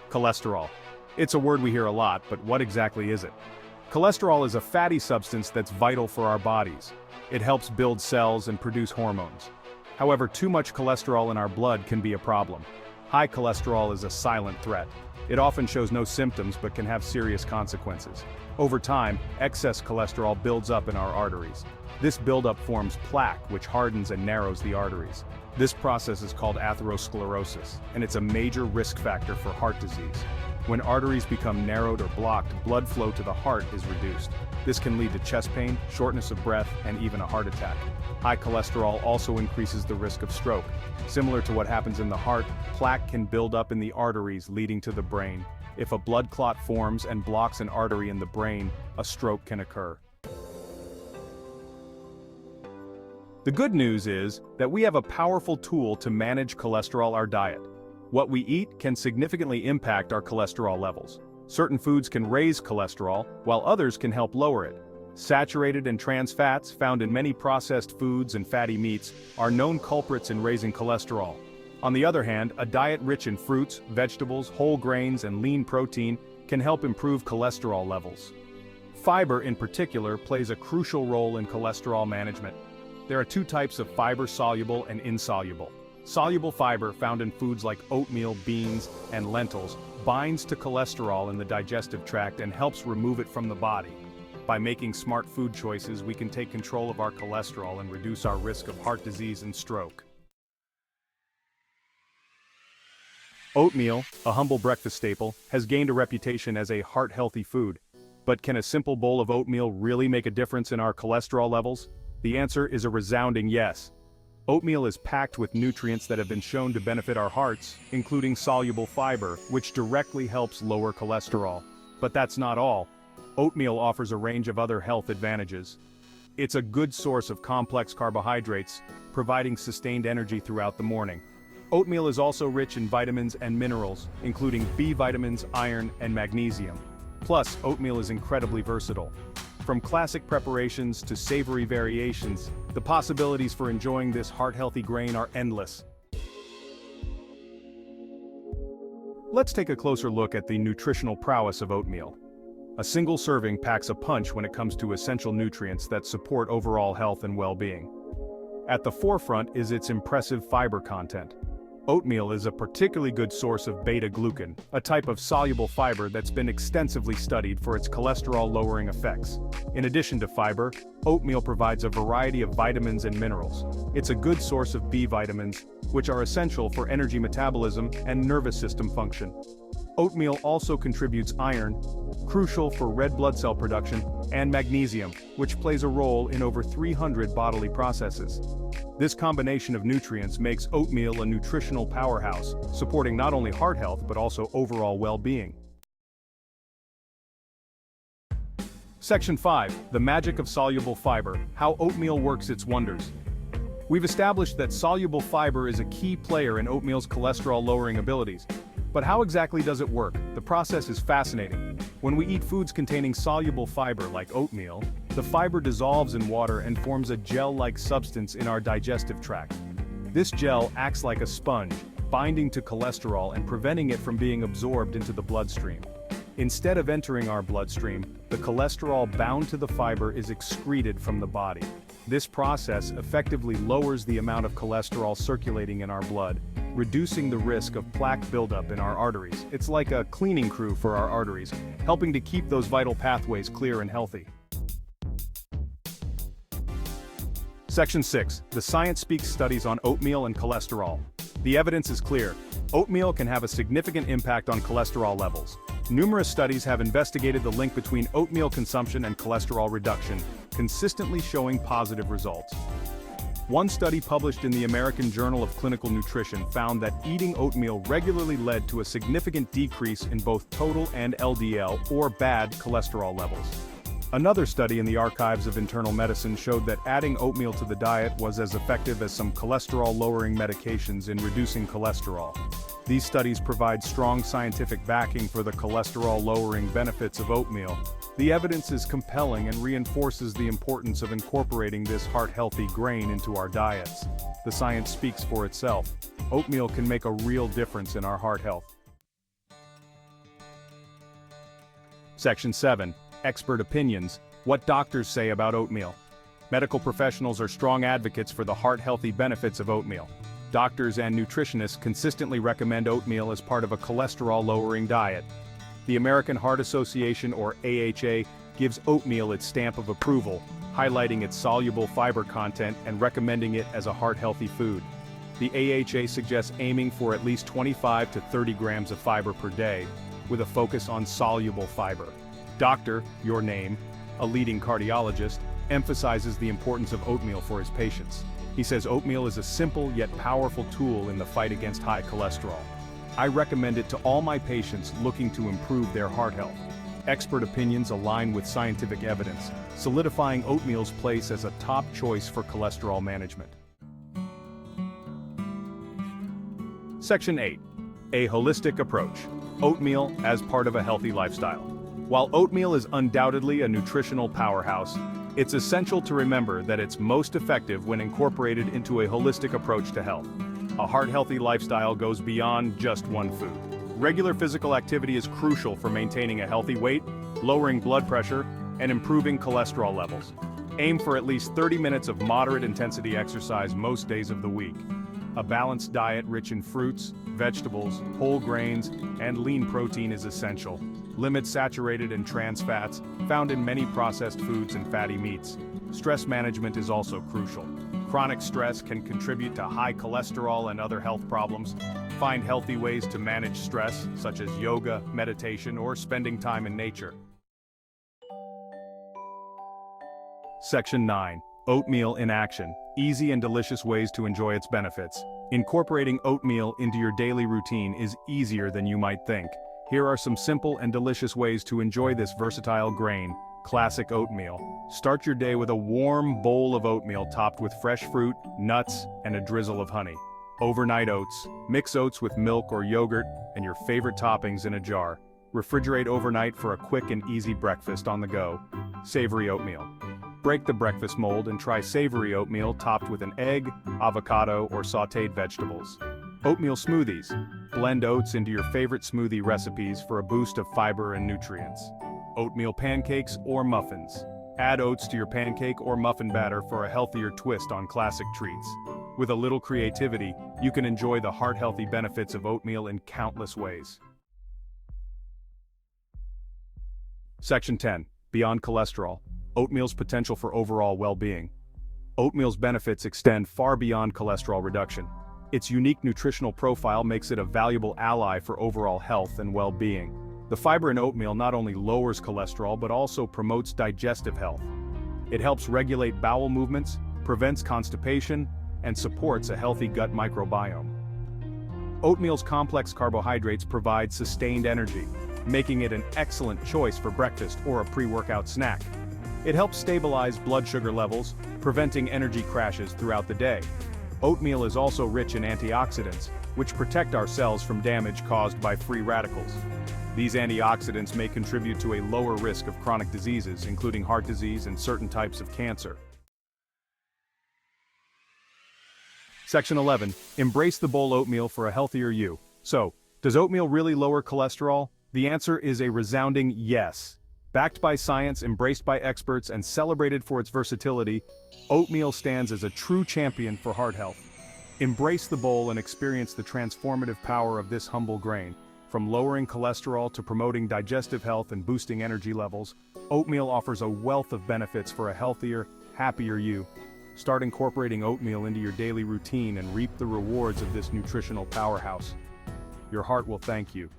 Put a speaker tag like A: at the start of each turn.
A: Cholesterol. It's a word we hear a lot, but what exactly is it? Cholesterol is a fatty substance that's vital for our bodies. It helps build cells and produce hormones. However, too much cholesterol in our blood can be a problem. High cholesterol is a silent threat. It often shows no symptoms but can have serious consequences. Over time, excess cholesterol builds up in our arteries. This buildup forms plaque, which hardens and narrows the arteries. This process is called atherosclerosis, and it's a major risk factor for heart disease. When arteries become narrowed or blocked, blood flow to the heart is reduced. This can lead to chest pain, shortness of breath, and even a heart attack. High cholesterol also increases the risk of stroke. Similar to what happens in the heart, plaque can build up in the arteries leading to the brain. If a blood clot forms and blocks an artery in the brain, a stroke can occur. The good news is that we have a powerful tool to manage cholesterol: our diet. What we eat can significantly impact our cholesterol levels. Certain foods can raise cholesterol, while others can help lower it. Saturated and trans fats found in many processed foods and fatty meats are known culprits in raising cholesterol. On the other hand, a diet rich in fruits, vegetables, whole grains, and lean protein can help improve cholesterol levels. Fiber in particular plays a crucial role in cholesterol management. There are two types of fiber: soluble and insoluble. Soluble fiber, found in foods like oatmeal, beans, and lentils, binds to cholesterol in the digestive tract and helps remove it from the body. By making smart food choices, we can take control of our cholesterol and reduce our risk of heart disease and stroke. Oatmeal, a humble breakfast staple, has gained a reputation as a heart-healthy food. But can a simple bowl of oatmeal really make a difference in our cholesterol levels? The answer is a resounding yes. Oatmeal is packed with nutrients that have been shown to benefit our hearts, including soluble fiber, which directly helps lower cholesterol. But that's not all. Oatmeal offers a range of other health advantages. It's a good source of complex carbohydrates, providing sustained energy throughout the morning. Oatmeal is also rich in vitamins and minerals, including B vitamins, iron, and magnesium. Plus, oatmeal is incredibly versatile. From classic preparations to savory variations, the possibilities for enjoying this heart-healthy grain are endless. Let's take a closer look at the nutritional prowess of oatmeal. A single serving packs a punch when it comes to essential nutrients that support overall health and well-being. At the forefront is its impressive fiber content. Oatmeal is a particularly good source of beta-glucan, a type of soluble fiber that's been extensively studied for its cholesterol-lowering effects. In addition to fiber, oatmeal provides a variety of vitamins and minerals. It's a good source of B vitamins, which are essential for energy metabolism and nervous system function. Oatmeal also contributes iron, crucial for red blood cell production, and magnesium, which plays a role in over 300 bodily processes. This combination of nutrients makes oatmeal a nutritional powerhouse, supporting not only heart health but also overall well-being. Section 5. The magic of soluble fiber: how oatmeal works its wonders. We've established that soluble fiber is a key player in oatmeal's cholesterol-lowering abilities. But how exactly does it work? The process is fascinating. When we eat foods containing soluble fiber like oatmeal, the fiber dissolves in water and forms a gel-like substance in our digestive tract. This gel acts like a sponge, binding to cholesterol and preventing it from being absorbed into the bloodstream. Instead of entering our bloodstream, the cholesterol bound to the fiber is excreted from the body. This process effectively lowers the amount of cholesterol circulating in our blood, reducing the risk of plaque buildup in our arteries. It's like a cleaning crew for our arteries, helping to keep those vital pathways clear and healthy. Section 6. The Science Speaks studies on oatmeal and cholesterol. The evidence is clear. Oatmeal can have a significant impact on cholesterol levels. Numerous studies have investigated the link between oatmeal consumption and cholesterol reduction, consistently showing positive results. One study published in the American Journal of Clinical Nutrition found that eating oatmeal regularly led to a significant decrease in both total and LDL, or bad, cholesterol levels. Another study in the Archives of Internal Medicine showed that adding oatmeal to the diet was as effective as some cholesterol-lowering medications in reducing cholesterol. These studies provide strong scientific backing for the cholesterol-lowering benefits of oatmeal. The evidence is compelling and reinforces the importance of incorporating this heart-healthy grain into our diets. The science speaks for itself. Oatmeal can make a real difference in our heart health. Section 7. Expert opinions. What doctors say about oatmeal. Medical professionals are strong advocates for the heart-healthy benefits of oatmeal. Doctors and nutritionists consistently recommend oatmeal as part of a cholesterol-lowering diet. The American Heart Association, or AHA, gives oatmeal its stamp of approval, highlighting its soluble fiber content and recommending it as a heart-healthy food. The AHA suggests aiming for at least 25 to 30 grams of fiber per day, with a focus on soluble fiber. Dr. Your Name, a leading cardiologist, emphasizes the importance of oatmeal for his patients. He says oatmeal is a simple yet powerful tool in the fight against high cholesterol. I recommend it to all my patients looking to improve their heart health. Expert opinions align with scientific evidence, solidifying oatmeal's place as a top choice for cholesterol management. Section 8. A holistic approach. Oatmeal as part of a healthy lifestyle. While oatmeal is undoubtedly a nutritional powerhouse, it's essential to remember that it's most effective when incorporated into a holistic approach to health. A heart-healthy lifestyle goes beyond just one food. Regular physical activity is crucial for maintaining a healthy weight, lowering blood pressure, and improving cholesterol levels. Aim for at least 30 minutes of moderate-intensity exercise most days of the week. A balanced diet rich in fruits, vegetables, whole grains, and lean protein is essential. Limit saturated and trans fats, found in many processed foods and fatty meats. Stress management is also crucial. Chronic stress can contribute to high cholesterol and other health problems. Find healthy ways to manage stress, such as yoga, meditation, or spending time in nature. Section 9. Oatmeal in action. Easy and delicious ways to enjoy its benefits. Incorporating oatmeal into your daily routine is easier than you might think. Here are some simple and delicious ways to enjoy this versatile grain. Classic oatmeal. Start your day with a warm bowl of oatmeal topped with fresh fruit, nuts, and a drizzle of honey. Overnight oats. Mix oats with milk or yogurt and your favorite toppings in a jar. Refrigerate overnight for a quick and easy breakfast on the go. Savory oatmeal. Break the breakfast mold and try savory oatmeal topped with an egg, avocado, or sautéed vegetables. Oatmeal smoothies. Blend oats into your favorite smoothie recipes for a boost of fiber and nutrients. Oatmeal pancakes or muffins. Add oats to your pancake or muffin batter for a healthier twist on classic treats. With a little creativity, you can enjoy the heart-healthy benefits of oatmeal in countless ways. Section 10. Beyond cholesterol. Oatmeal's potential for overall well-being. Oatmeal's benefits extend far beyond cholesterol reduction. Its unique nutritional profile makes it a valuable ally for overall health and well-being. The fiber in oatmeal not only lowers cholesterol but also promotes digestive health. It helps regulate bowel movements, prevents constipation, and supports a healthy gut microbiome. Oatmeal's complex carbohydrates provide sustained energy, making it an excellent choice for breakfast or a pre-workout snack. It helps stabilize blood sugar levels, preventing energy crashes throughout the day. Oatmeal is also rich in antioxidants, which protect our cells from damage caused by free radicals. These antioxidants may contribute to a lower risk of chronic diseases, including heart disease and certain types of cancer. Section 11. Embrace the bowl oatmeal for a healthier you. So, does oatmeal really lower cholesterol? The answer is a resounding yes. Backed by science, embraced by experts, and celebrated for its versatility, oatmeal stands as a true champion for heart health. Embrace the bowl and experience the transformative power of this humble grain. From lowering cholesterol to promoting digestive health and boosting energy levels, oatmeal offers a wealth of benefits for a healthier, happier you. Start incorporating oatmeal into your daily routine and reap the rewards of this nutritional powerhouse. Your heart will thank you.